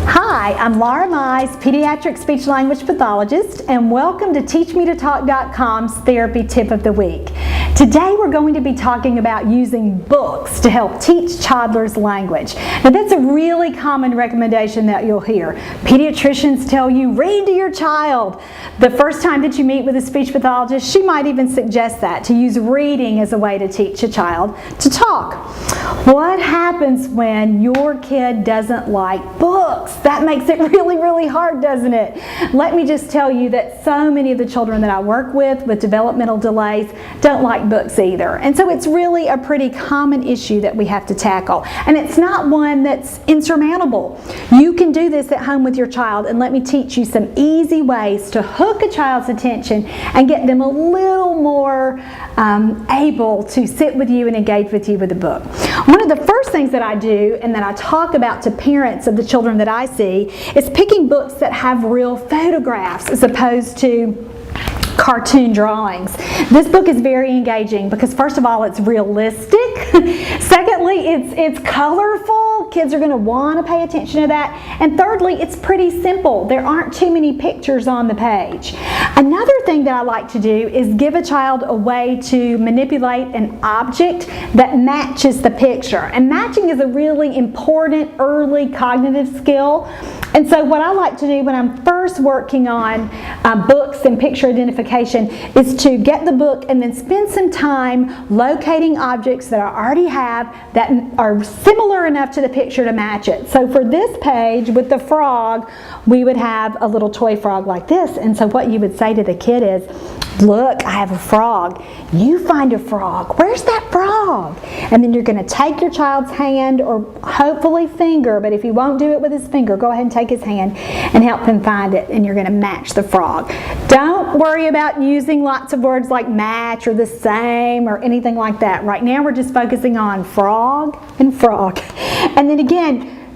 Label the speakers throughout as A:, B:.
A: Hi, I'm Laura Mize, pediatric speech-language pathologist, and welcome to TeachMeToTalk.com's Therapy Tip of the Week. Today we're going to be talking about using books to help teach toddlers language. Now that's a really common recommendation that you'll hear. Pediatricians tell you, read to your child. The first time that you meet with a speech pathologist, she might even suggest that, to use reading as a way to teach a child to talk. What happens when your kid doesn't like books? That makes it really, really hard, doesn't it? Let me just tell you that so many of the children that I work with developmental delays don't like books either. And so it's really a pretty common issue that we have to tackle. And it's not one that's insurmountable. You can do this at home with your child, and let me teach you some easy ways to hook a child's attention and get them a little more able to sit with you and engage with you with a book. One of the first things that I do and that I talk about to parents of the children that I see is picking books that have real photographs as opposed to cartoon drawings. This book is very engaging because first of all it's realistic, secondly it's colorful, kids are going to want to pay attention to that, and thirdly it's pretty simple. There aren't too many pictures on the page. Another thing that I like to do is give a child a way to manipulate an object that matches the picture, and matching is a really important early cognitive skill. And so what I like to do when I'm first working on books and picture identification is to get the book and then spend some time locating objects that I already have that are similar enough to the picture to match it. So for this page with the frog, we would have a little toy frog like this. And so what you would say to the kid is, look, I have a frog. You find a frog. Where's that frog? And then you're going to take your child's hand, or hopefully finger, but if he won't do it with his finger, go ahead and take his hand and help him find it, and you're going to match the frog. Don't worry about using lots of words like match or the same or anything like that. Right now we're just focusing on frog and frog. And then again,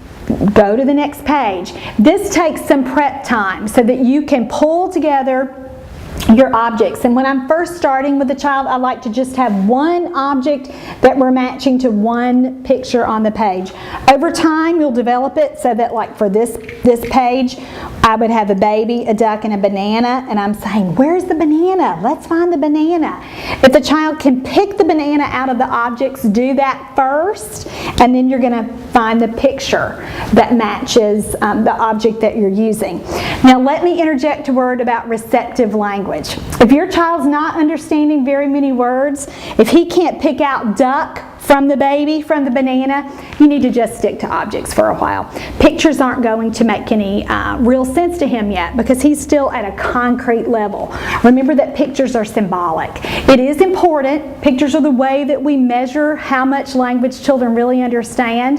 A: go to the next page. This takes some prep time so that you can pull together your objects. And when I'm first starting with a child, I like to just have one object that we're matching to one picture on the page. Over time, you'll develop it so that, like for this page, I would have a baby, a duck, and a banana, and I'm saying, where's the banana? Let's find the banana. If the child can pick the banana out of the objects, do that first, and then you're going to find the picture that matches the object that you're using. Now let me interject a word about receptive language. If your child's not understanding very many words, if he can't pick out duck from the baby, from the banana, you need to just stick to objects for a while. Pictures aren't going to make any real sense to him yet because he's still at a concrete level. Remember that pictures are symbolic. It is important. Pictures are the way that we measure how much language children really understand.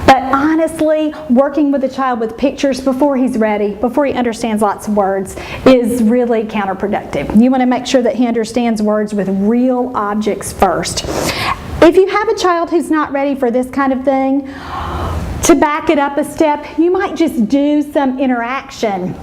A: But honestly, working with a child with pictures before he's ready, before he understands lots of words, is really counterproductive. You want to make sure that he understands words with real objects first. If you have a child who's not ready for this kind of thing, to back it up a step, you might just do some interaction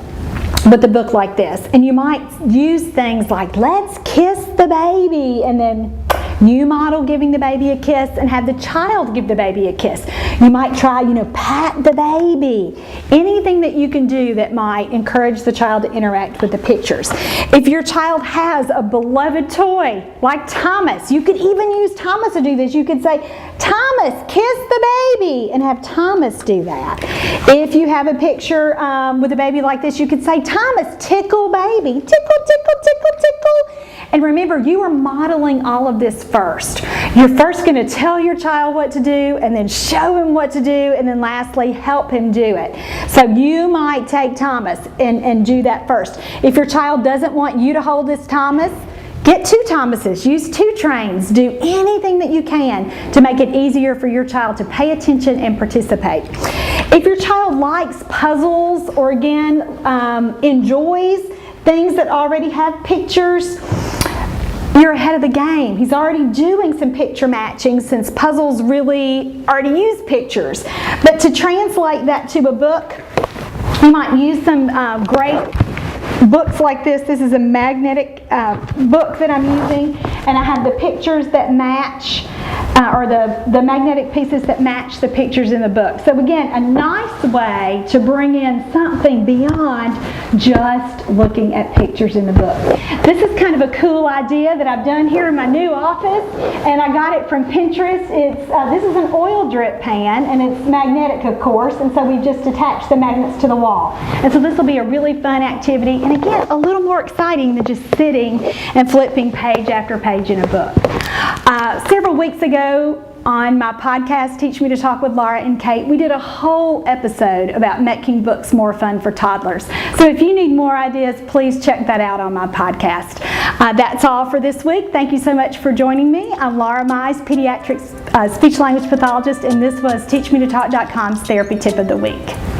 A: with the book like this. And you might use things like, let's kiss the baby, and then you model giving the baby a kiss and have the child give the baby a kiss. You might try, pat the baby. Anything that you can do that might encourage the child to interact with the pictures. If your child has a beloved toy, like Thomas, you could even use Thomas to do this. You could say, Thomas, kiss the baby, and have Thomas do that. If you have a picture with a baby like this, you could say, Thomas, tickle baby. Tickle, tickle, tickle, tickle. And remember, you are modeling all of this first. You're first going to tell your child what to do, and then show him what to do, and then lastly, help him do it. So you might take Thomas and do that first. If your child doesn't want you to hold this Thomas, get two Thomases, use two trains, do anything that you can to make it easier for your child to pay attention and participate. If your child likes puzzles or again enjoys things that already have pictures, you're ahead of the game. He's already doing some picture matching since puzzles really already use pictures. But to translate that to a book, you might use some great books like this. This is a magnetic book that I'm using, and I have the pictures that match, or the magnetic pieces that match the pictures in the book. So again, a nice way to bring in something beyond just looking at pictures in the book. This is kind of a cool idea that I've done here in my new office, and I got it from Pinterest. This is an oil drip pan, and it's magnetic, of course, and so we just attach the magnets to the wall. And so this will be a really fun activity, and again, a little more exciting than just sitting and flipping page after page in a book. Several weeks ago on my podcast, Teach Me to Talk with Laura and Kate, we did a whole episode about making books more fun for toddlers. So if you need more ideas, please check that out on my podcast. That's all for this week. Thank you so much for joining me. I'm Laura Mize, pediatric speech language pathologist, and this was TeachMeToTalk.com's Therapy Tip of the Week.